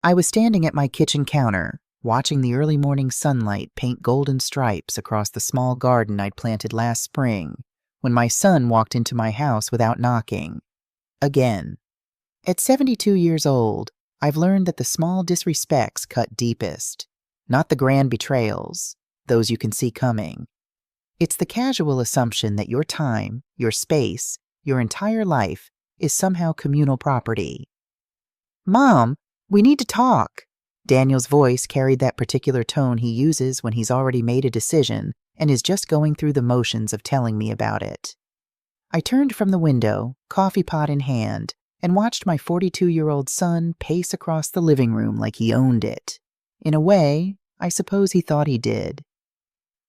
I was standing at my kitchen counter, watching the early morning sunlight paint golden stripes across the small garden I'd planted last spring, when my son walked into my house without knocking. Again. At 72 years old, I've learned that the small disrespects cut deepest, not the grand betrayals, those you can see coming. It's the casual assumption that your time, your space, your entire life is somehow communal property. "Mom, we need to talk." Daniel's voice carried that particular tone he uses when he's already made a decision and is just going through the motions of telling me about it. I turned from the window, coffee pot in hand, and watched my 42-year-old son pace across the living room like he owned it. In a way, I suppose he thought he did.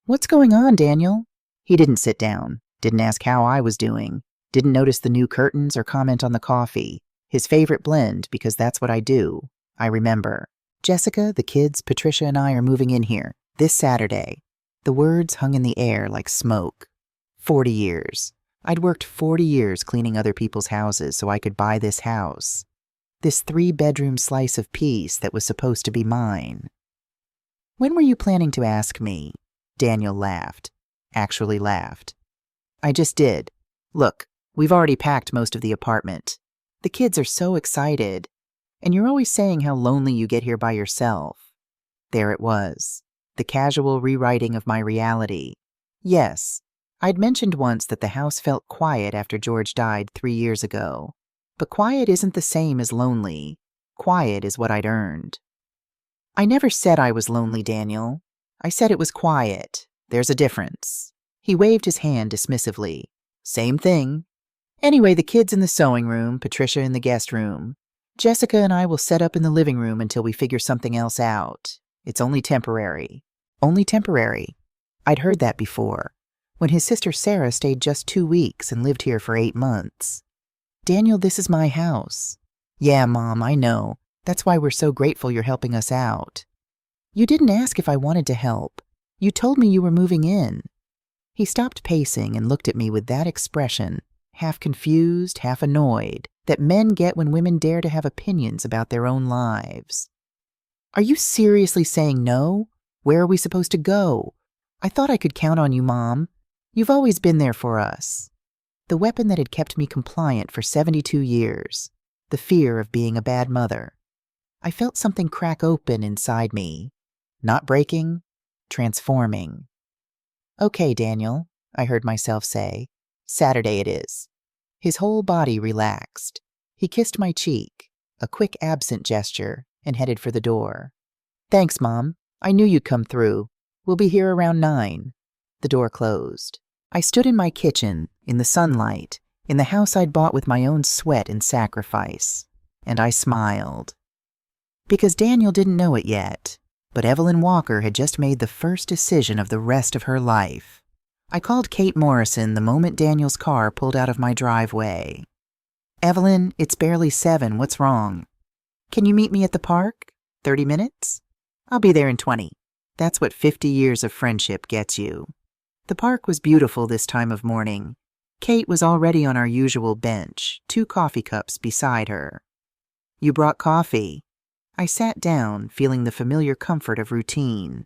"What's going on, Daniel?" He didn't sit down, didn't ask how I was doing, didn't notice the new curtains or comment on the coffee. His favorite blend, because that's what I do. I remember. "Jessica, the kids, Patricia, and I are moving in here. This Saturday." The words hung in the air like smoke. 40 years. I'd worked 40 years cleaning other people's houses so I could buy this house. This 3-bedroom slice of peace that was supposed to be mine. "When were you planning to ask me?" Daniel laughed. Actually laughed. "I just did. Look, we've already packed most of the apartment. The kids are so excited. And you're always saying how lonely you get here by yourself." There it was. The casual rewriting of my reality. Yes, I'd mentioned once that the house felt quiet after George died 3 years ago. But quiet isn't the same as lonely. Quiet is what I'd earned. "I never said I was lonely, Daniel. I said it was quiet. There's a difference." He waved his hand dismissively. "Same thing. Anyway, the kids in the sewing room, Patricia in the guest room. Jessica and I will set up in the living room until we figure something else out. It's only temporary." Only temporary. I'd heard that before, when his sister Sarah stayed just 2 weeks and lived here for 8 months. "Daniel, this is my house." "Yeah, Mom, I know. That's why we're so grateful you're helping us out." "You didn't ask if I wanted to help. You told me you were moving in." He stopped pacing and looked at me with that expression, half confused, half annoyed, that men get when women dare to have opinions about their own lives. "Are you seriously saying no? Where are we supposed to go? I thought I could count on you, Mom. You've always been there for us." The weapon that had kept me compliant for 72 years. The fear of being a bad mother. I felt something crack open inside me. Not breaking, transforming. "Okay, Daniel," I heard myself say. "Saturday it is." His whole body relaxed. He kissed my cheek, a quick absent gesture, and headed for the door. "Thanks, Mom. I knew you'd come through. We'll be here around 9. The door closed. I stood in my kitchen, in the sunlight, in the house I'd bought with my own sweat and sacrifice. And I smiled. Because Daniel didn't know it yet, but Evelyn Walker had just made the first decision of the rest of her life. I called Kate Morrison the moment Daniel's car pulled out of my driveway. "Evelyn, it's barely 7. What's wrong?" "Can you meet me at the park? 30 minutes? I'll be there in 20. That's what 50 years of friendship gets you. The park was beautiful this time of morning. Kate was already on our usual bench, 2 coffee cups beside her. "You brought coffee." I sat down, feeling the familiar comfort of routine.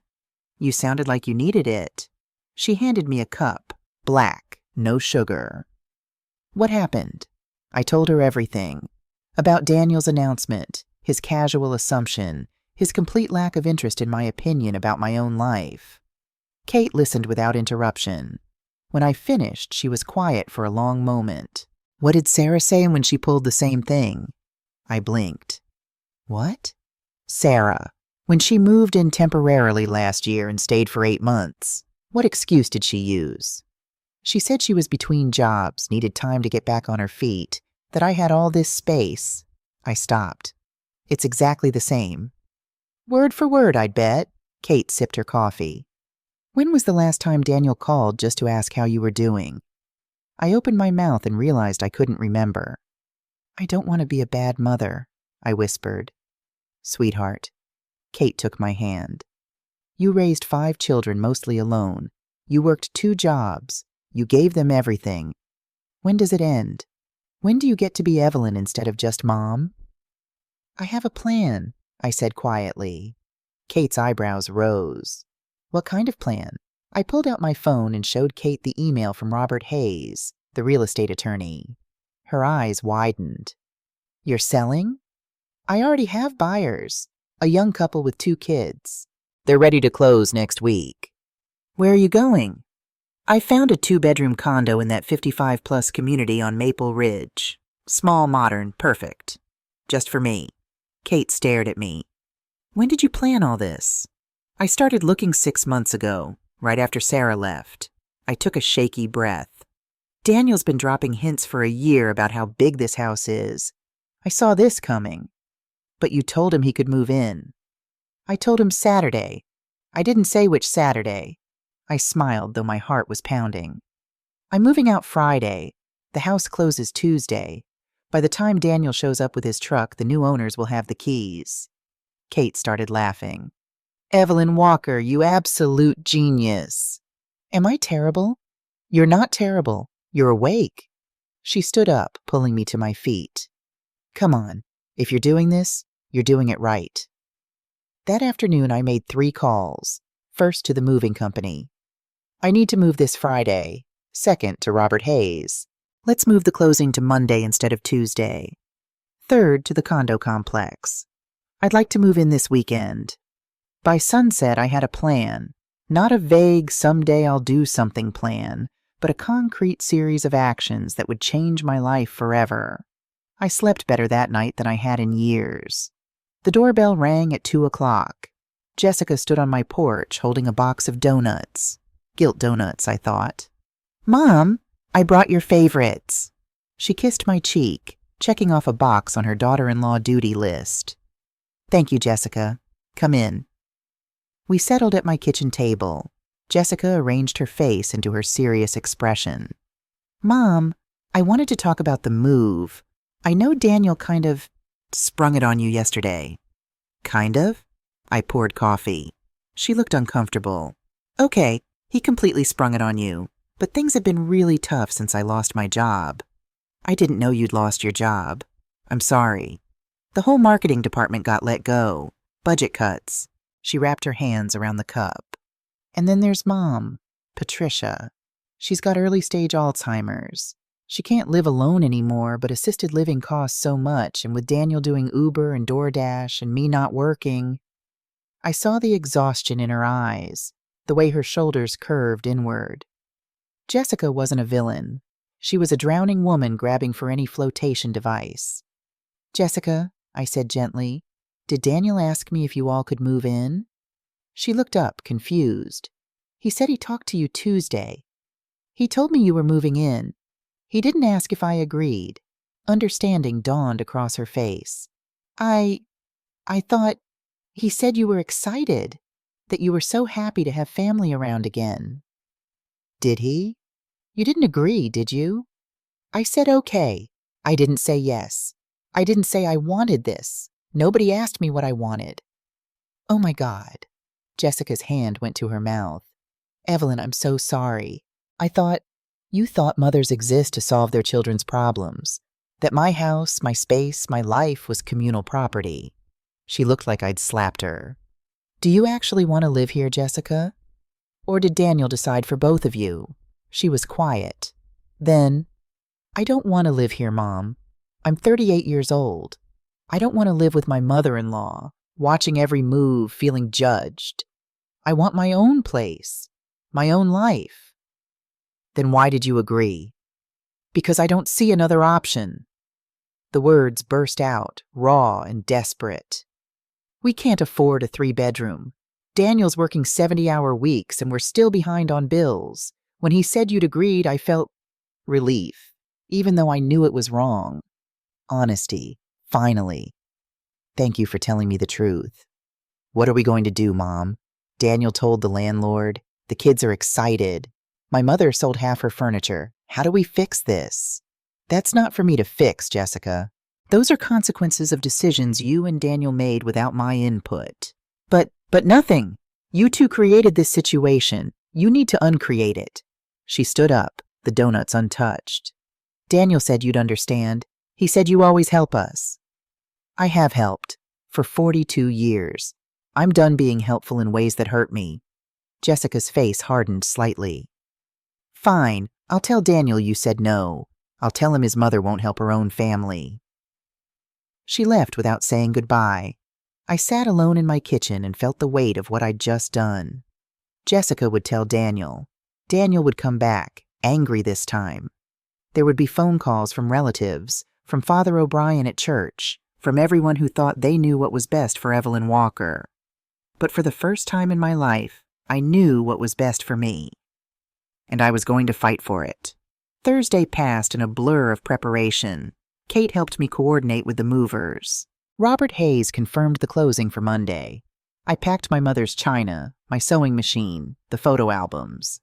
"You sounded like you needed it." She handed me a cup, black, no sugar. "What happened?" I told her everything. About Daniel's announcement, his casual assumption, his complete lack of interest in my opinion about my own life. Kate listened without interruption. When I finished, she was quiet for a long moment. "What did Sarah say when she pulled the same thing?" I blinked. "What?" "Sarah. When she moved in temporarily last year and stayed for 8 months. What excuse did she use?" "She said she was between jobs, needed time to get back on her feet, that I had all this space." I stopped. "It's exactly the same." "Word for word, I'd bet." Kate sipped her coffee. "When was the last time Daniel called just to ask how you were doing?" I opened my mouth and realized I couldn't remember. "I don't want to be a bad mother," I whispered. "Sweetheart." Kate took my hand. "You raised 5 children mostly alone. You worked 2 jobs. You gave them everything. When does it end? When do you get to be Evelyn instead of just Mom?" "I have a plan. I said quietly. Kate's eyebrows rose. What kind of plan? I pulled out my phone and showed Kate the email from Robert Hayes, the real estate attorney. Her eyes widened. You're selling? I already have buyers, a young couple with 2 kids. They're ready to close next week. Where are you going? I found a 2-bedroom condo in that 55-plus community on Maple Ridge. Small, modern, perfect. Just for me. Kate stared at me. When did you plan all this? I started looking 6 months ago, right after Sarah left. I took a shaky breath. Daniel's been dropping hints for a year about how big this house is. I saw this coming. But you told him he could move in. I told him Saturday. I didn't say which Saturday. I smiled, though my heart was pounding. I'm moving out Friday. The house closes Tuesday. By the time Daniel shows up with his truck, the new owners will have the keys. Kate started laughing. Evelyn Walker, you absolute genius. Am I terrible? You're not terrible. You're awake. She stood up, pulling me to my feet. Come on. If you're doing this, you're doing it right. That afternoon, I made 3 calls. First to the moving company. I need to move this Friday. Second to Robert Hayes. Let's move the closing to Monday instead of Tuesday. Third to the condo complex. I'd like to move in this weekend. By sunset, I had a plan. Not a vague someday I'll do something plan, but a concrete series of actions that would change my life forever. I slept better that night than I had in years. The doorbell rang at 2 o'clock. Jessica stood on my porch holding a box of donuts. Guilt donuts, I thought. Mom, I brought your favorites. She kissed my cheek, checking off a box on her daughter-in-law duty list. Thank you, Jessica. Come in. We settled at my kitchen table. Jessica arranged her face into her serious expression. Mom, I wanted to talk about the move. I know Daniel kind of sprung it on you yesterday. Kind of? I poured coffee. She looked uncomfortable. Okay, he completely sprung it on you, but things have been really tough since I lost my job. I didn't know you'd lost your job. I'm sorry. The whole marketing department got let go. Budget cuts. She wrapped her hands around the cup. And then there's Mom, Patricia. She's got early-stage Alzheimer's. She can't live alone anymore, but assisted living costs so much, and with Daniel doing Uber and DoorDash and me not working, I saw the exhaustion in her eyes, the way her shoulders curved inward. Jessica wasn't a villain. She was a drowning woman grabbing for any flotation device. Jessica, I said gently, did Daniel ask me if you all could move in? She looked up, confused. He said he talked to you Tuesday. He told me you were moving in. He didn't ask if I agreed. Understanding dawned across her face. I thought he said you were excited, that you were so happy to have family around again. Did he? You didn't agree, did you? I said okay. I didn't say yes. I didn't say I wanted this. Nobody asked me what I wanted. Oh my God. Jessica's hand went to her mouth. Evelyn, I'm so sorry. You thought mothers exist to solve their children's problems, that my house, my space, my life was communal property. She looked like I'd slapped her. Do you actually want to live here, Jessica? Or did Daniel decide for both of you? She was quiet. Then, I don't want to live here, Mom. I'm 38 years old. I don't want to live with my mother-in-law, watching every move, feeling judged. I want my own place, my own life. Then why did you agree? Because I don't see another option. The words burst out, raw and desperate. We can't afford a 3-bedroom. Daniel's working 70-hour weeks and we're still behind on bills. When he said you'd agreed, I felt relief, even though I knew it was wrong. Honesty, finally. Thank you for telling me the truth. What are we going to do, Mom? Daniel told the landlord. The kids are excited. My mother sold half her furniture. How do we fix this? That's not for me to fix, Jessica. Those are consequences of decisions you and Daniel made without my input. But nothing. You two created this situation. You need to uncreate it. She stood up, the donuts untouched. Daniel said you'd understand. He said you always help us. I have helped. For 42 years. I'm done being helpful in ways that hurt me. Jessica's face hardened slightly. Fine, I'll tell Daniel you said no. I'll tell him his mother won't help her own family. She left without saying goodbye. I sat alone in my kitchen and felt the weight of what I'd just done. Jessica would tell Daniel. Daniel would come back, angry this time. There would be phone calls from relatives, from Father O'Brien at church, from everyone who thought they knew what was best for Evelyn Walker. But for the first time in my life, I knew what was best for me. And I was going to fight for it. Thursday passed in a blur of preparation. Kate helped me coordinate with the movers. Robert Hayes confirmed the closing for Monday. I packed my mother's china, my sewing machine, the photo albums.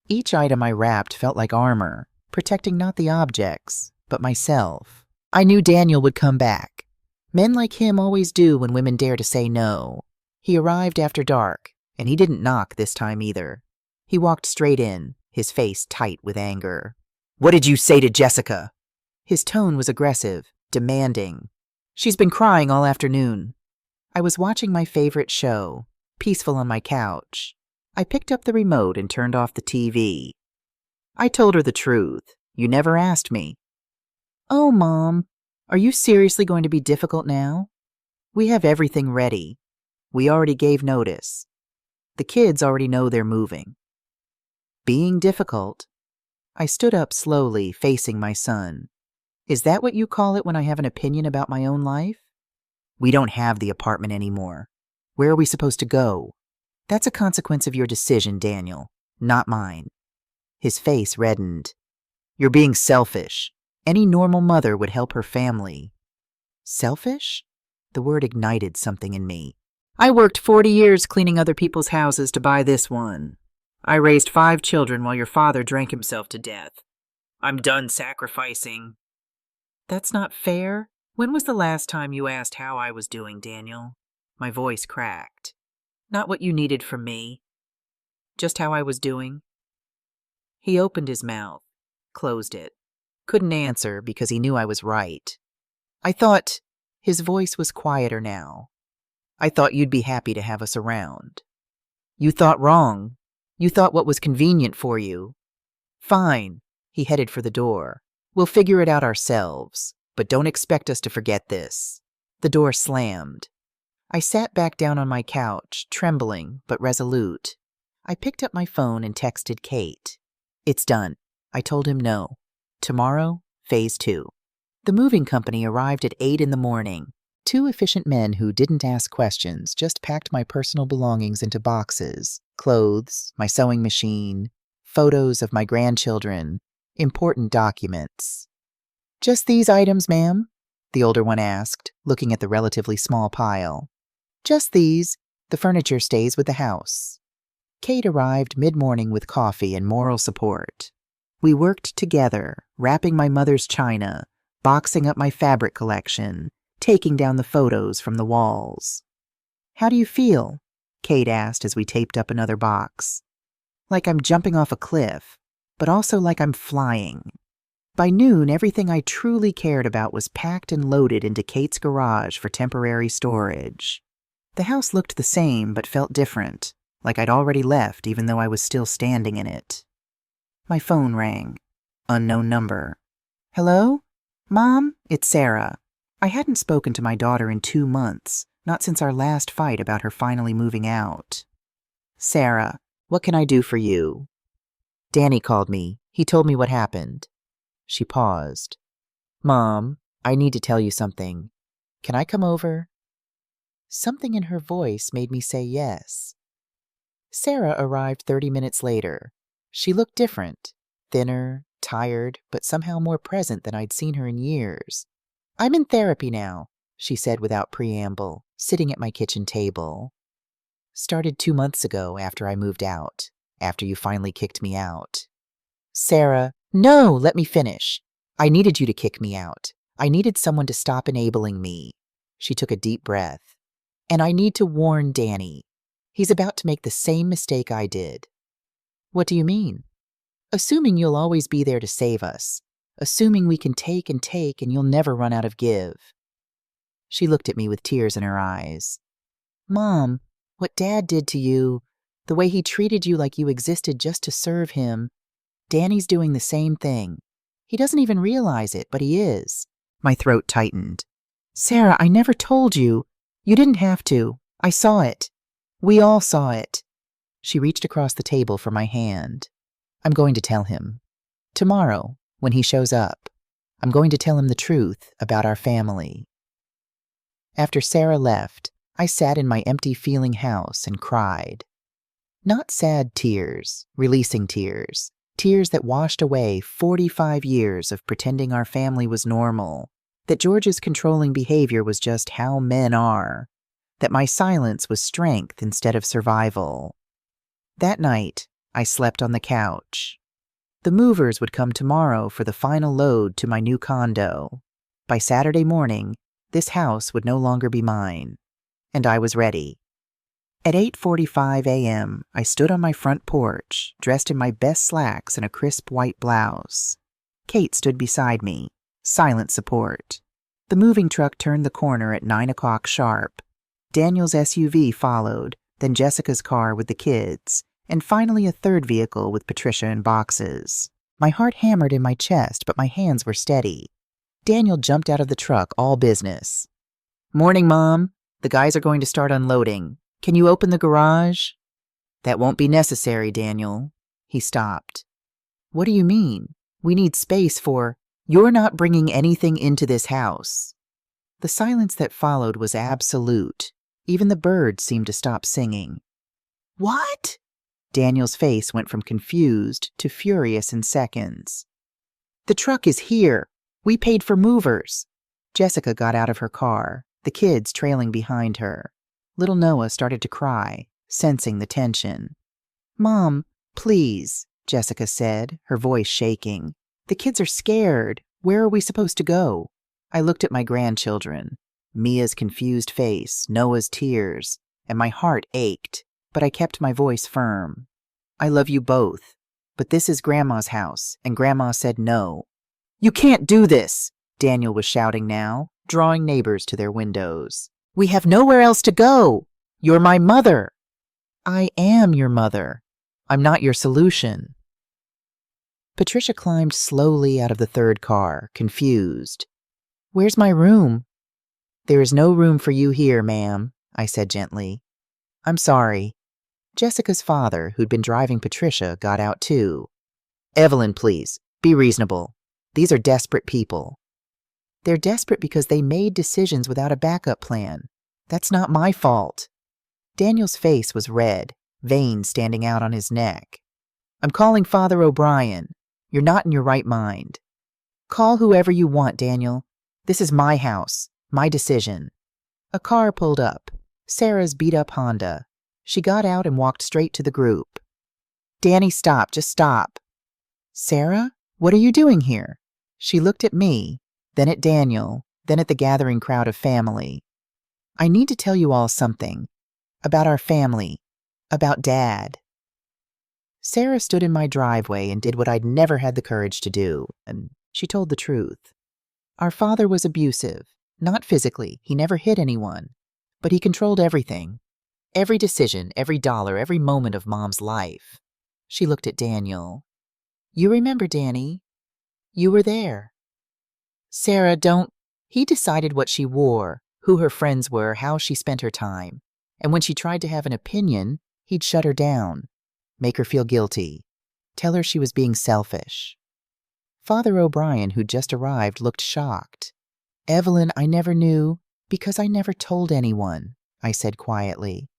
Each item I wrapped felt like armor, protecting not the objects, but myself. I knew Daniel would come back. Men like him always do when women dare to say no. He arrived after dark, and he didn't knock this time either. He walked straight in, his face tight with anger. "What did you say to Jessica?" His tone was aggressive, demanding. "She's been crying all afternoon." I was watching my favorite show, peaceful on my couch. I picked up the remote and turned off the TV. I told her the truth. You never asked me. "Oh, Mom, are you seriously going to be difficult now? We have everything ready. We already gave notice. The kids already know they're moving." Being difficult? I stood up slowly, facing my son. "Is that what you call it when I have an opinion about my own life? We don't have the apartment anymore. Where are we supposed to go? That's a consequence of your decision, Daniel, not mine." His face reddened. "You're being selfish. Any normal mother would help her family." Selfish? The word ignited something in me. "I worked 40 years cleaning other people's houses to buy this one. I raised 5 children while your father drank himself to death. I'm done sacrificing." "That's not fair. When was the last time you asked how I was doing, Daniel?" My voice cracked. "Not what you needed from me. Just how I was doing." He opened his mouth, closed it. Couldn't answer because he knew I was right. "I thought," his voice was quieter now, "I thought you'd be happy to have us around." "You thought wrong. You thought what was convenient for you." "Fine." He headed for the door. "We'll figure it out ourselves, but don't expect us to forget this." The door slammed. I sat back down on my couch, trembling but resolute. I picked up my phone and texted Kate. "It's done." I told him no. Tomorrow, phase 2. The moving company arrived at 8 in the morning. 2 efficient men who didn't ask questions just packed my personal belongings into boxes. Clothes, my sewing machine, photos of my grandchildren, important documents. "Just these items, ma'am?" the older one asked, looking at the relatively small pile. "Just these. The furniture stays with the house." Kate arrived mid-morning with coffee and moral support. We worked together, wrapping my mother's china, boxing up my fabric collection, taking down the photos from the walls. "How do you feel?" Kate asked as we taped up another box. "Like I'm jumping off a cliff, but also like I'm flying." By noon, everything I truly cared about was packed and loaded into Kate's garage for temporary storage. The house looked the same but felt different, like I'd already left even though I was still standing in it. My phone rang. Unknown number. "Hello? Mom, it's Sarah." I hadn't spoken to my daughter in 2 months, not since our last fight about her finally moving out. "Sarah, what can I do for you?" "Danny called me. He told me what happened." She paused. "Mom, I need to tell you something. Can I come over?" Something in her voice made me say yes. Sarah arrived 30 minutes later. She looked different, thinner, tired, but somehow more present than I'd seen her in years. "I'm in therapy now," she said without preamble, sitting at my kitchen table. "Started 2 months ago after I moved out, after you finally kicked me out." "Sarah, no, let me finish. I needed you to kick me out. I needed someone to stop enabling me." She took a deep breath. "And I need to warn Danny. He's about to make the same mistake I did." "What do you mean?" "Assuming you'll always be there to save us. Assuming we can take and you'll never run out of give." She looked at me with tears in her eyes. Mom, what Dad did to you, the way he treated you like you existed just to serve him, Danny's doing the same thing. He doesn't even realize it, but he is. My throat tightened. Sarah, I never told you. You didn't have to. I saw it. We all saw it. She reached across the table for my hand. I'm going to tell him. Tomorrow, when he shows up, I'm going to tell him the truth about our family. After Sarah left, I sat in my empty feeling house and cried. Not sad tears, releasing tears. Tears that washed away 45 years of pretending our family was normal, that George's controlling behavior was just how men are, that my silence was strength instead of survival. That night, I slept on the couch. The movers would come tomorrow for the final load to my new condo. By Saturday morning, this house would no longer be mine, and I was ready. At 8:45 a.m., I stood on my front porch, dressed in my best slacks and a crisp white blouse. Kate stood beside me, silent support. The moving truck turned the corner at 9 o'clock sharp. Daniel's SUV followed, then Jessica's car with the kids, and finally a third vehicle with Patricia and boxes. My heart hammered in my chest, but my hands were steady. Daniel jumped out of the truck, all business. Morning, Mom. The guys are going to start unloading. Can you open the garage? That won't be necessary, Daniel. He stopped. What do you mean? We need space for... You're not bringing anything into this house. The silence that followed was absolute. Even the birds seemed to stop singing. What? Daniel's face went from confused to furious in seconds. The truck is here. We paid for movers. Jessica got out of her car, the kids trailing behind her. Little Noah started to cry, sensing the tension. Mom, please, Jessica said, her voice shaking. The kids are scared. Where are we supposed to go? I looked at my grandchildren, Mia's confused face, Noah's tears, and my heart ached, but I kept my voice firm. I love you both, but this is Grandma's house, and Grandma said no. You can't do this, Daniel was shouting now, drawing neighbors to their windows. We have nowhere else to go. You're my mother. I am your mother. I'm not your solution. Patricia climbed slowly out of the third car, confused. Where's my room? There is no room for you here, ma'am, I said gently. I'm sorry. Jessica's father, who'd been driving Patricia, got out too. Evelyn, please, be reasonable. These are desperate people. They're desperate because they made decisions without a backup plan. That's not my fault. Daniel's face was red, veins standing out on his neck. I'm calling Father O'Brien. You're not in your right mind. Call whoever you want, Daniel. This is my house, my decision. A car pulled up, Sarah's beat-up Honda. She got out and walked straight to the group. Danny, stop, just stop. Sarah, what are you doing here? She looked at me, then at Daniel, then at the gathering crowd of family. I need to tell you all something. About our family. About Dad. Sarah stood in my driveway and did what I'd never had the courage to do, and she told the truth. Our father was abusive. Not physically, he never hit anyone, but he controlled everything. Every decision, every dollar, every moment of Mom's life. She looked at Daniel. You remember, Danny? You were there. Sarah, don't... He decided what she wore, who her friends were, how she spent her time. And when she tried to have an opinion, he'd shut her down, make her feel guilty, tell her she was being selfish. Father O'Brien, who'd just arrived, looked shocked. Evelyn, I never knew, because I never told anyone, I said quietly.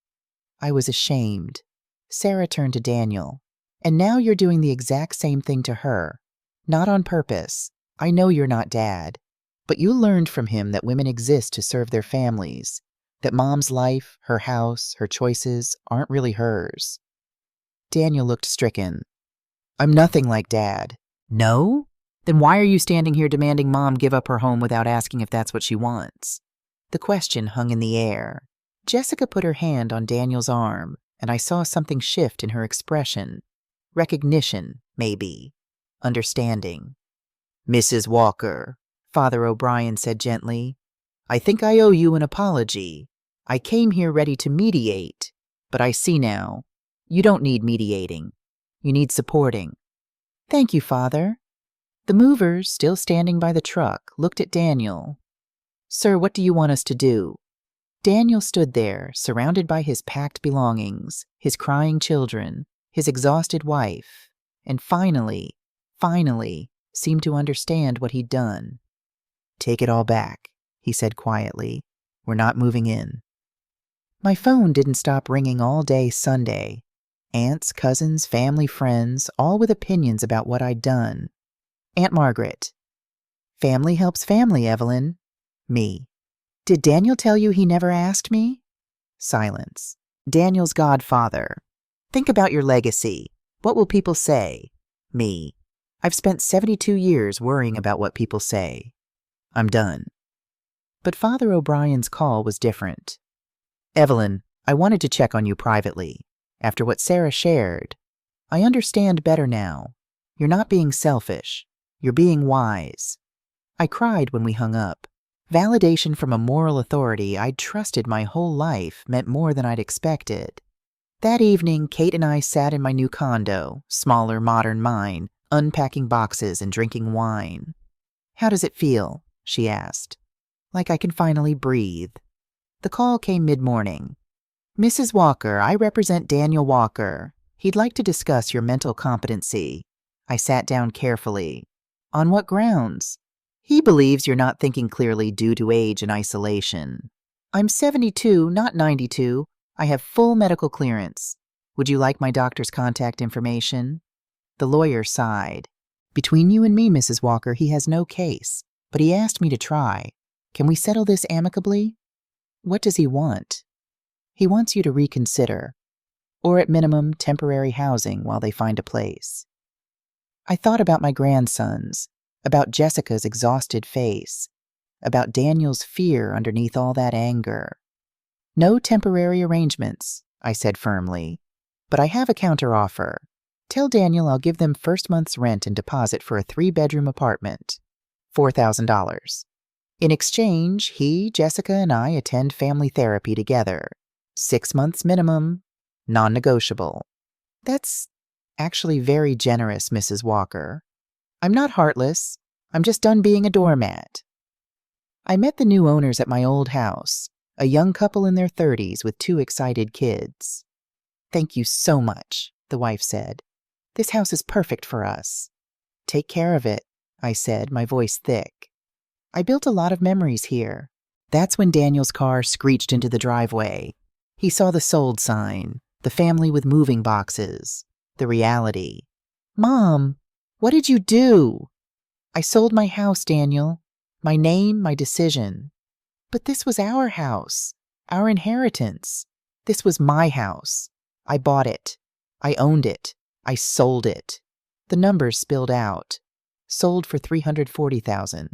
I was ashamed. Sarah turned to Daniel. And now you're doing the exact same thing to her. Not on purpose. I know you're not Dad. But you learned from him that women exist to serve their families, that Mom's life, her house, her choices aren't really hers. Daniel looked stricken. I'm nothing like Dad. No? Then why are you standing here demanding Mom give up her home without asking if that's what she wants? The question hung in the air. Jessica put her hand on Daniel's arm, and I saw something shift in her expression. Recognition, maybe. Understanding. Mrs. Walker, Father O'Brien said gently, I think I owe you an apology. I came here ready to mediate, but I see now. You don't need mediating. You need supporting. Thank you, Father. The movers, still standing by the truck, looked at Daniel. Sir, what do you want us to do? Daniel stood there, surrounded by his packed belongings, his crying children, his exhausted wife, and finally, seemed to understand what he'd done. Take it all back, he said quietly. We're not moving in. My phone didn't stop ringing all day Sunday. Aunts, cousins, family, friends, all with opinions about what I'd done. Aunt Margaret. Family helps family, Evelyn. Me. Did Daniel tell you he never asked me? Silence. Daniel's godfather. Think about your legacy. What will people say? Me. I've spent 72 years worrying about what people say. I'm done. But Father O'Brien's call was different. Evelyn, I wanted to check on you privately. After what Sarah shared, I understand better now. You're not being selfish. You're being wise. I cried when we hung up. Validation from a moral authority I'd trusted my whole life meant more than I'd expected. That evening, Kate and I sat in my new condo, smaller, modern mine, unpacking boxes and drinking wine. How does it feel? She asked. Like I can finally breathe. The call came mid-morning. Mrs. Walker, I represent Daniel Walker. He'd like to discuss your mental competency. I sat down carefully. On what grounds? He believes you're not thinking clearly due to age and isolation. I'm 72, not 92. I have full medical clearance. Would you like my doctor's contact information? The lawyer sighed. Between you and me, Mrs. Walker, he has no case, but he asked me to try. Can we settle this amicably? What does he want? He wants you to reconsider, or at minimum, temporary housing while they find a place. I thought about my grandsons, about Jessica's exhausted face, about Daniel's fear underneath all that anger. No temporary arrangements, I said firmly, but I have a counteroffer. Tell Daniel I'll give them first month's rent and deposit for a 3-bedroom apartment, $4,000. In exchange, he, Jessica, and I attend family therapy together. 6 months minimum, non-negotiable. That's actually very generous, Mrs. Walker. I'm not heartless. I'm just done being a doormat. I met the new owners at my old house, a young couple in their 30s with 2 excited kids. Thank you so much, the wife said. This house is perfect for us. Take care of it, I said, my voice thick. I built a lot of memories here. That's when Daniel's car screeched into the driveway. He saw the sold sign, the family with moving boxes, the reality. Mom, what did you do? I sold my house, Daniel. My name, my decision. But this was our house, our inheritance. This was my house. I bought it. I owned it. I sold it. The numbers spilled out. Sold for $340,000.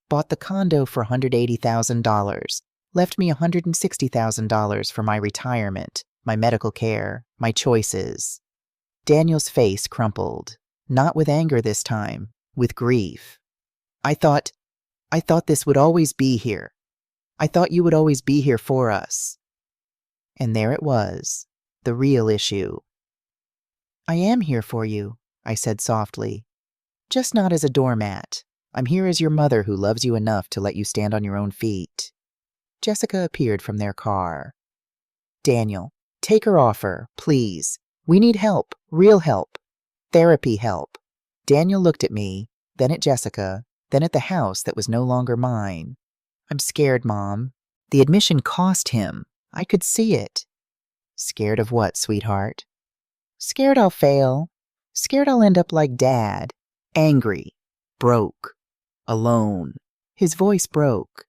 Bought the condo for $180,000. Left me $160,000 for my retirement, my medical care, my choices. Daniel's face crumpled. Not with anger this time, with grief. I thought this would always be here. I thought you would always be here for us. And there it was, the real issue. I am here for you, I said softly. Just not as a doormat. I'm here as your mother who loves you enough to let you stand on your own feet. Jessica appeared from their car. Daniel, take her offer, please. We need help, real help. Therapy help. Daniel looked at me, then at Jessica, then at the house that was no longer mine. I'm scared, Mom. The admission cost him. I could see it. Scared of what, sweetheart? Scared I'll fail. Scared I'll end up like Dad. Angry. Broke. Alone. His voice broke.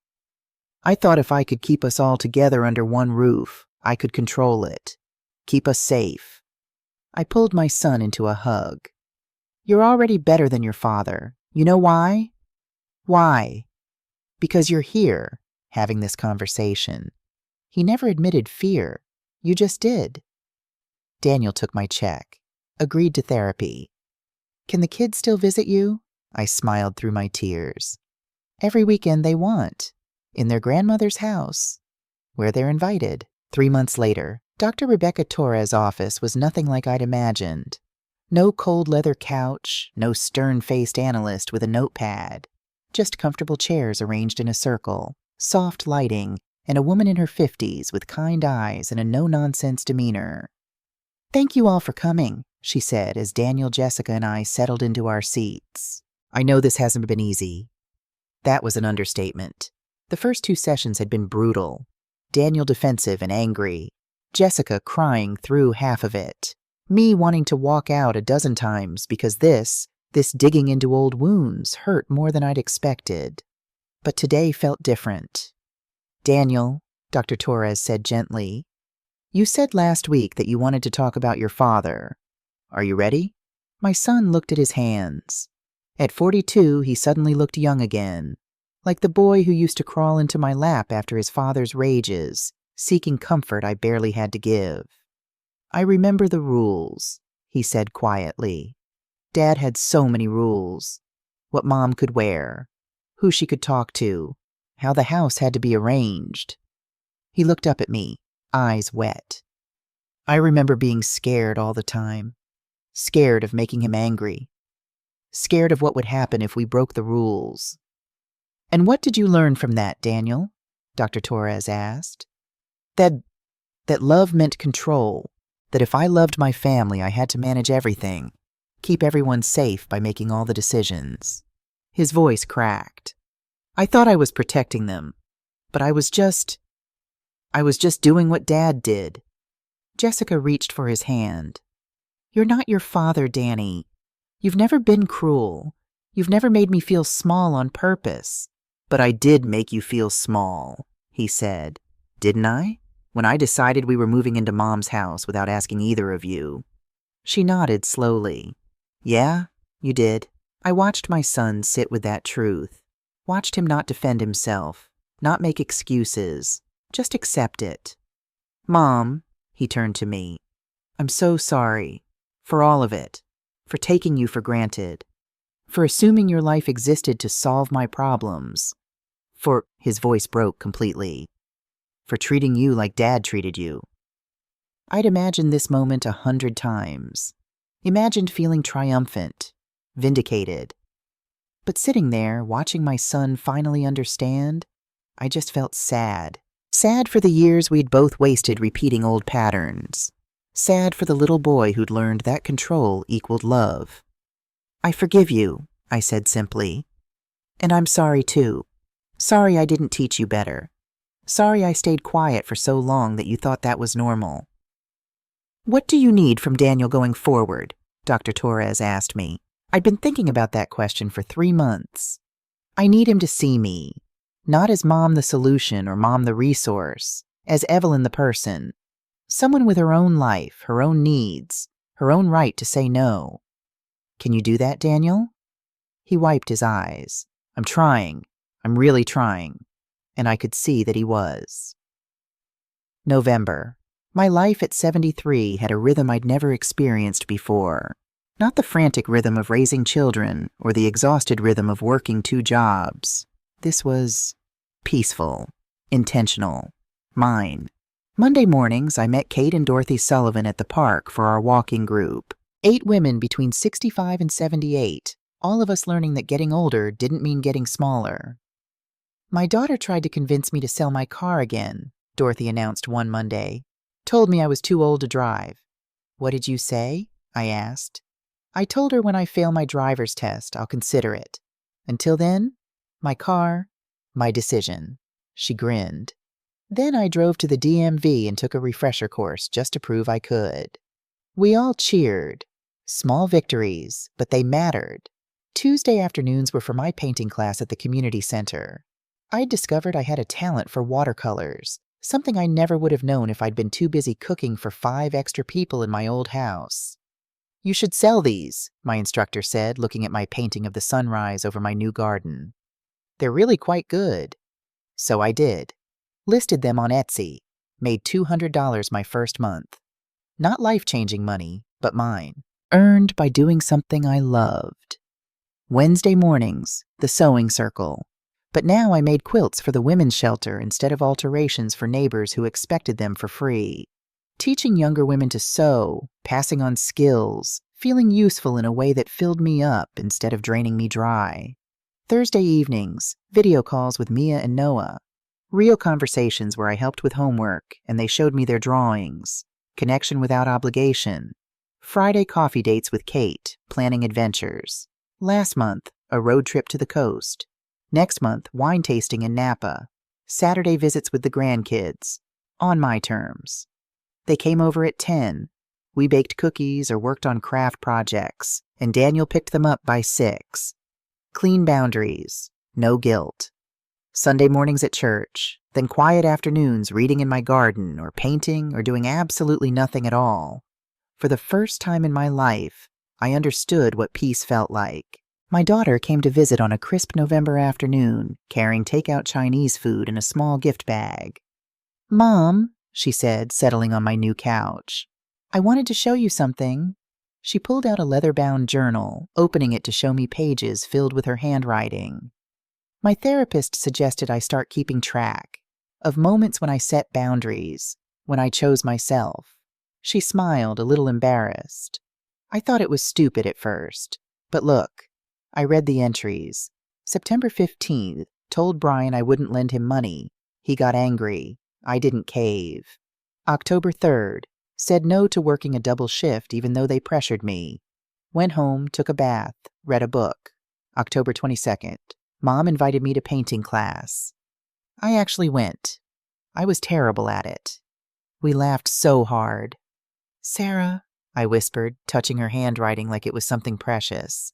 I thought if I could keep us all together under one roof, I could control it. Keep us safe. I pulled my son into a hug. You're already better than your father. You know why? Why? Because you're here, having this conversation. He never admitted fear. You just did. Daniel took my check. Agreed to therapy. Can the kids still visit you? I smiled through my tears. Every weekend they want. in their grandmother's house, where they're invited. 3 months later, Dr. Rebecca Torres' office was nothing like I'd imagined. No cold leather couch, no stern-faced analyst with a notepad, just comfortable chairs arranged in a circle, soft lighting, and a woman in her 50s with kind eyes and a no-nonsense demeanor. "Thank you all for coming," she said as Daniel, Jessica, and I settled into our seats. "I know this hasn't been easy." That was an understatement. The first 2 sessions had been brutal. Daniel defensive and angry, Jessica crying through half of it, me wanting to walk out a dozen times because this digging into old wounds hurt more than I'd expected. But today felt different. "Daniel," Dr. Torres said gently, "you said last week that you wanted to talk about your father. Are you ready?" My son looked at his hands. At 42, he suddenly looked young again, like the boy who used to crawl into my lap after his father's rages, seeking comfort I barely had to give. "I remember the rules," he said quietly. Dad had so many rules. What Mom could wear, who she could talk to, how the house had to be arranged. He looked up at me, eyes wet. I remember being scared all the time. Scared of making him angry. Scared of what would happen if we broke the rules. "And what did you learn from that, Daniel?" Dr. Torres asked. That love meant control. That if I loved my family, I had to manage everything. Keep everyone safe by making all the decisions. His voice cracked. "I thought I was protecting them, but I was just doing what Dad did." Jessica reached for his hand. "You're not your father, Danny. You've never been cruel. You've never made me feel small on purpose." "But I did make you feel small," he said. "Didn't I? When I decided we were moving into Mom's house without asking either of you." She nodded slowly. "Yeah, you did." I watched my son sit with that truth. Watched him not defend himself, not make excuses, just accept it. "Mom," he turned to me, "I'm so sorry. For all of it. For taking you for granted. For assuming your life existed to solve my problems. For," his voice broke completely, "for treating you like Dad treated you." I'd imagined this moment 100 times. Imagined feeling triumphant, vindicated. But sitting there, watching my son finally understand, I just felt sad. Sad for the years we'd both wasted repeating old patterns. Sad for the little boy who'd learned that control equaled love. "I forgive you," I said simply. "And I'm sorry too. Sorry I didn't teach you better. Sorry I stayed quiet for so long that you thought that was normal." "What do you need from Daniel going forward?" Dr. Torres asked me. I'd been thinking about that question for 3 months. "I need him to see me, not as Mom the solution or Mom the resource, as Evelyn the person. Someone with her own life, her own needs, her own right to say no. Can you do that, Daniel?" He wiped his eyes. "I'm trying. I'm really trying." And I could see that he was. November. My life at 73 had a rhythm I'd never experienced before. Not the frantic rhythm of raising children or the exhausted rhythm of working 2 jobs. This was peaceful, intentional, mine. Monday mornings, I met Kate and Dorothy Sullivan at the park for our walking group. 8 women between 65 and 78, all of us learning that getting older didn't mean getting smaller. "My daughter tried to convince me to sell my car again," Dorothy announced one Monday. "Told me I was too old to drive." "What did you say?" I asked. "I told her when I fail my driver's test, I'll consider it. Until then, my car, my decision." She grinned. Then I drove to the DMV and took a refresher course just to prove I could. We all cheered. Small victories, but they mattered. Tuesday afternoons were for my painting class at the community center. I'd discovered I had a talent for watercolors, something I never would have known if I'd been too busy cooking for 5 extra people in my old house. "You should sell these," my instructor said, looking at my painting of the sunrise over my new garden. "They're really quite good." So I did. Listed them on Etsy. Made $200 my first month. Not life-changing money, but mine. Earned by doing something I loved. Wednesday mornings, the sewing circle. But now I made quilts for the women's shelter instead of alterations for neighbors who expected them for free. Teaching younger women to sew, passing on skills, feeling useful in a way that filled me up instead of draining me dry. Thursday evenings, video calls with Mia and Noah. Real conversations where I helped with homework and they showed me their drawings. Connection without obligation. Friday coffee dates with Kate, planning adventures. Last month, a road trip to the coast. Next month, wine tasting in Napa. Saturday visits with the grandkids. On my terms. They came over at 10. We baked cookies or worked on craft projects, and Daniel picked them up by 6. Clean boundaries. No guilt. Sunday mornings at church, then quiet afternoons reading in my garden or painting or doing absolutely nothing at all. For the first time in my life, I understood what peace felt like. My daughter came to visit on a crisp November afternoon, carrying takeout Chinese food in a small gift bag. "Mom," she said, settling on my new couch, "I wanted to show you something." She pulled out a leather-bound journal, opening it to show me pages filled with her handwriting. My therapist suggested I start keeping track of moments when I set boundaries, when I chose myself. She smiled, a little embarrassed. I thought it was stupid at first. But look, I read the entries. September 15th, told Brian I wouldn't lend him money. He got angry. I didn't cave. October 3rd, said no to working a double shift even though they pressured me. Went home, took a bath, read a book. October 22nd, Mom invited me to painting class. I actually went. I was terrible at it. We laughed so hard. "Sarah," I whispered, touching her handwriting like it was something precious.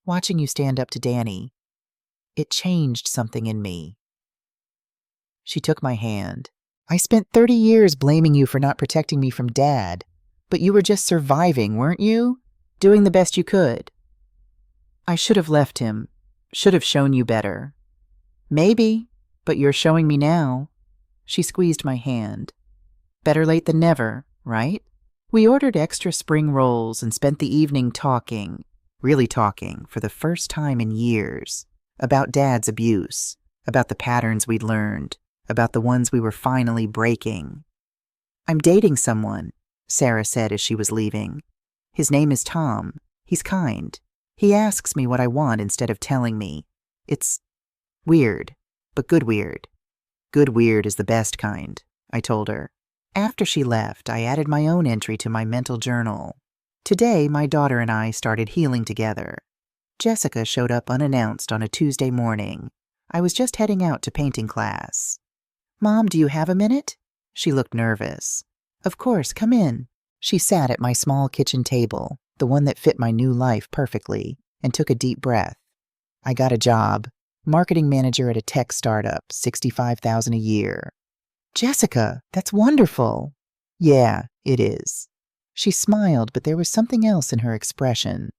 "Watching you stand up to Danny, it changed something in me." She took my hand. "I spent 30 years blaming you for not protecting me from Dad, but you were just surviving, weren't you? Doing the best you could." "I should have left him, should have shown you better." "Maybe, but you're showing me now." She squeezed my hand. "Better late than never, right?" We ordered extra spring rolls and spent the evening talking, really talking, for the first time in years, about Dad's abuse, about the patterns we'd learned, about the ones we were finally breaking. "I'm dating someone," Sarah said as she was leaving. "His name is Tom. He's kind. He asks me what I want instead of telling me. It's weird, but good weird. Good weird is the best kind," I told her. After she left, I added my own entry to my mental journal. Today, my daughter and I started healing together. Jessica showed up unannounced on a Tuesday morning. I was just heading out to painting class. "Mom, do you have a minute?" She looked nervous. "Of course, come in." She sat at my small kitchen table, the one that fit my new life perfectly, and took a deep breath. "I got a job. Marketing manager at a tech startup, $65,000 a year." "Jessica, that's wonderful." "Yeah, it is." She smiled, but there was something else in her expression.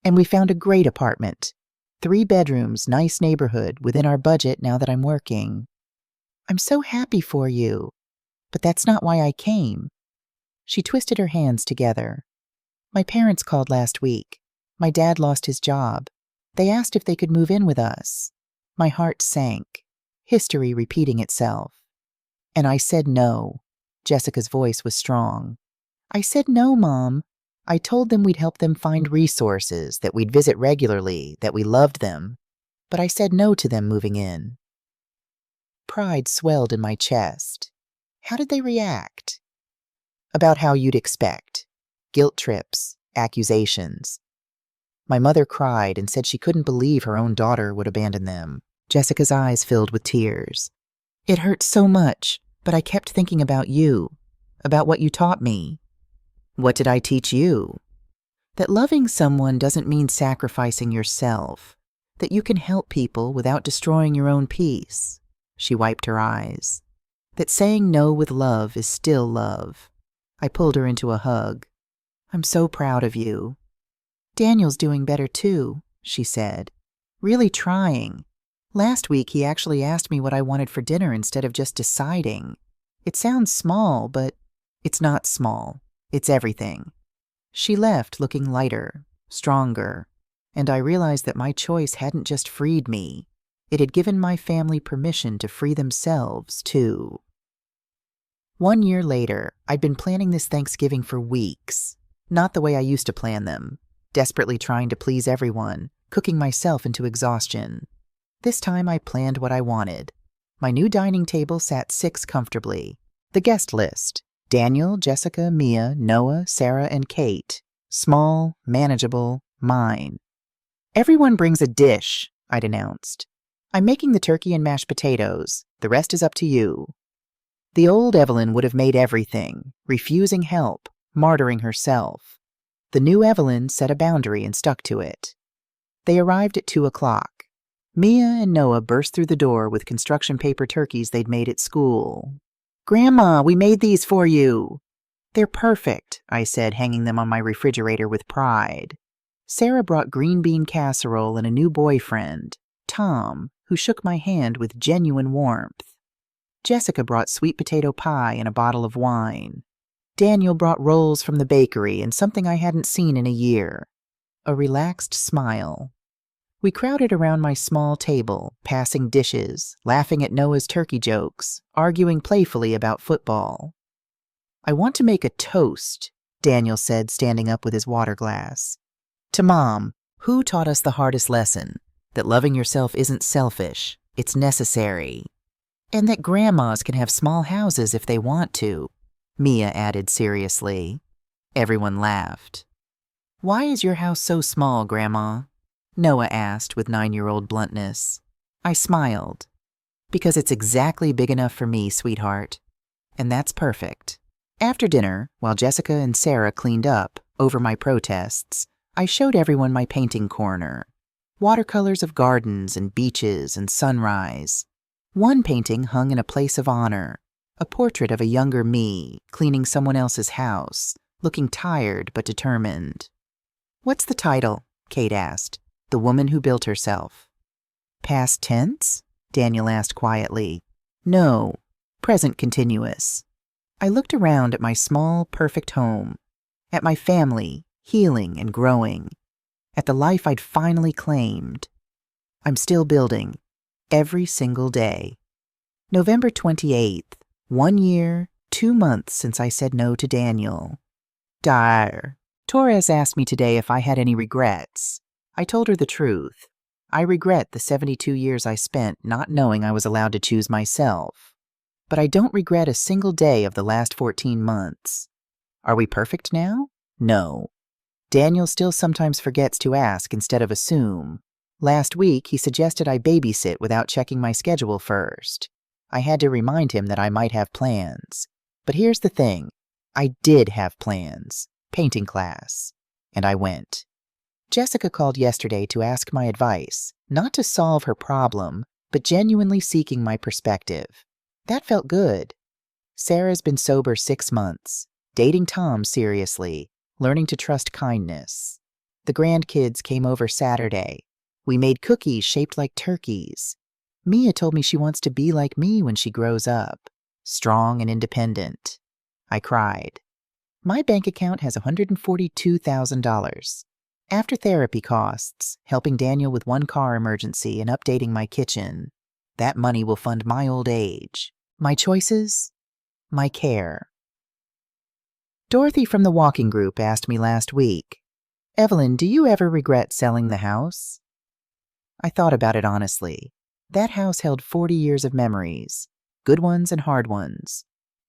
"And we found a great apartment. 3 bedrooms, nice neighborhood, within our budget now that I'm working." "I'm so happy for you. But that's not why I came." She twisted her hands together. "My parents called last week. My dad lost his job. They asked if they could move in with us." My heart sank. History repeating itself. "And I said no." Jessica's voice was strong. "I said no, Mom. I told them we'd help them find resources, that we'd visit regularly, that we loved them. But I said no to them moving in." Pride swelled in my chest. How did they react? "About how you'd expect. Guilt trips, accusations." My mother cried and said she couldn't believe her own daughter would abandon them. Jessica's eyes filled with tears. "It hurt so much, but I kept thinking about you, about what you taught me." "What did I teach you?" "That loving someone doesn't mean sacrificing yourself, that you can help people without destroying your own peace." She wiped her eyes. "That saying no with love is still love." I pulled her into a hug. "I'm so proud of you." "Daniel's doing better too," she said. "Really trying. Last week he actually asked me what I wanted for dinner instead of just deciding. It sounds small, but it's not small. It's everything." She left looking lighter, stronger, and I realized that my choice hadn't just freed me. It had given my family permission to free themselves, too. 1 year later, I'd been planning this Thanksgiving for weeks. Not the way I used to plan them, desperately trying to please everyone, cooking myself into exhaustion. This time I planned what I wanted. My new dining table sat 6 comfortably. The guest list: Daniel, Jessica, Mia, Noah, Sarah, and Kate. Small, manageable, mine. "Everyone brings a dish," I'd announced. "I'm making the turkey and mashed potatoes. The rest is up to you." The old Evelyn would have made everything, refusing help, martyring herself. The new Evelyn set a boundary and stuck to it. They arrived at 2:00. Mia and Noah burst through the door with construction paper turkeys they'd made at school. "Grandma, we made these for you." "They're perfect," I said, hanging them on my refrigerator with pride. Sarah brought green bean casserole and a new boyfriend, Tom, who shook my hand with genuine warmth. Jessica brought sweet potato pie and a bottle of wine. Daniel brought rolls from the bakery and something I hadn't seen in a year: a relaxed smile. We crowded around my small table, passing dishes, laughing at Noah's turkey jokes, arguing playfully about football. "I want to make a toast," Daniel said, standing up with his water glass. "To Mom, who taught us the hardest lesson, that loving yourself isn't selfish, it's necessary. And that grandmas can have small houses if they want to," Mia added seriously. Everyone laughed. "Why is your house so small, Grandma?" Noah asked with 9-year-old bluntness. I smiled. "Because it's exactly big enough for me, sweetheart. And that's perfect." After dinner, while Jessica and Sarah cleaned up over my protests, I showed everyone my painting corner. Watercolors of gardens and beaches and sunrise. One painting hung in a place of honor, a portrait of a younger me cleaning someone else's house, looking tired but determined. "What's the title?" Kate asked. "The Woman Who Built Herself." "Past tense?" Daniel asked quietly. "No, present continuous." I looked around at my small, perfect home, at my family, healing and growing, at the life I'd finally claimed. I'm still building, every single day. November 28th, 1 year, 2 months since I said no to Daniel. Dire. Torres asked me today if I had any regrets. I told her the truth. I regret the 72 years I spent not knowing I was allowed to choose myself. But I don't regret a single day of the last 14 months. Are we perfect now? No. Daniel still sometimes forgets to ask instead of assume. Last week, he suggested I babysit without checking my schedule first. I had to remind him that I might have plans. But here's the thing. I did have plans. Painting class. And I went. Jessica called yesterday to ask my advice, not to solve her problem, but genuinely seeking my perspective. That felt good. Sarah's been sober 6 months, dating Tom seriously, learning to trust kindness. The grandkids came over Saturday. We made cookies shaped like turkeys. Mia told me she wants to be like me when she grows up, strong and independent. I cried. My bank account has $142,000. After therapy costs, helping Daniel with 1 car emergency and updating my kitchen, that money will fund my old age. My choices, my care. Dorothy from the walking group asked me last week, "Evelyn, do you ever regret selling the house?" I thought about it honestly. That house held 40 years of memories, good ones and hard ones.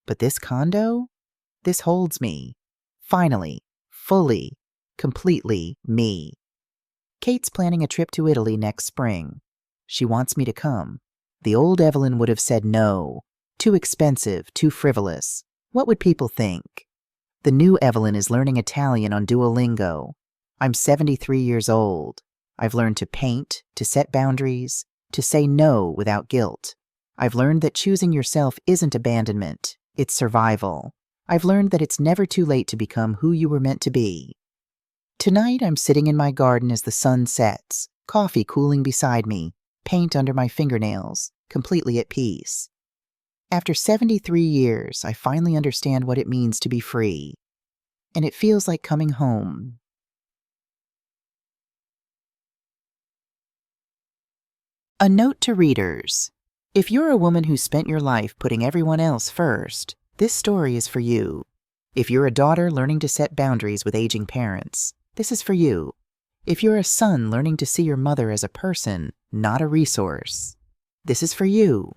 But this condo? This holds me. Finally, fully, completely me. Kate's planning a trip to Italy next spring. She wants me to come. The old Evelyn would have said no. Too expensive, too frivolous. What would people think? The new Evelyn is learning Italian on Duolingo. I'm 73 years old. I've learned to paint, to set boundaries, to say no without guilt. I've learned that choosing yourself isn't abandonment, it's survival. I've learned that it's never too late to become who you were meant to be. Tonight I'm sitting in my garden as the sun sets, coffee cooling beside me, paint under my fingernails, completely at peace. After 73 years, I finally understand what it means to be free. And it feels like coming home. A note to readers. If you're a woman who spent your life putting everyone else first, this story is for you. If you're a daughter learning to set boundaries with aging parents, this is for you. If you're a son learning to see your mother as a person, not a resource, this is for you.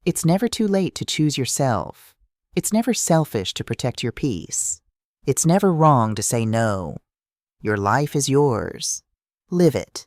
It's never too late to choose yourself. It's never selfish to protect your peace. It's never wrong to say no. Your life is yours. Live it.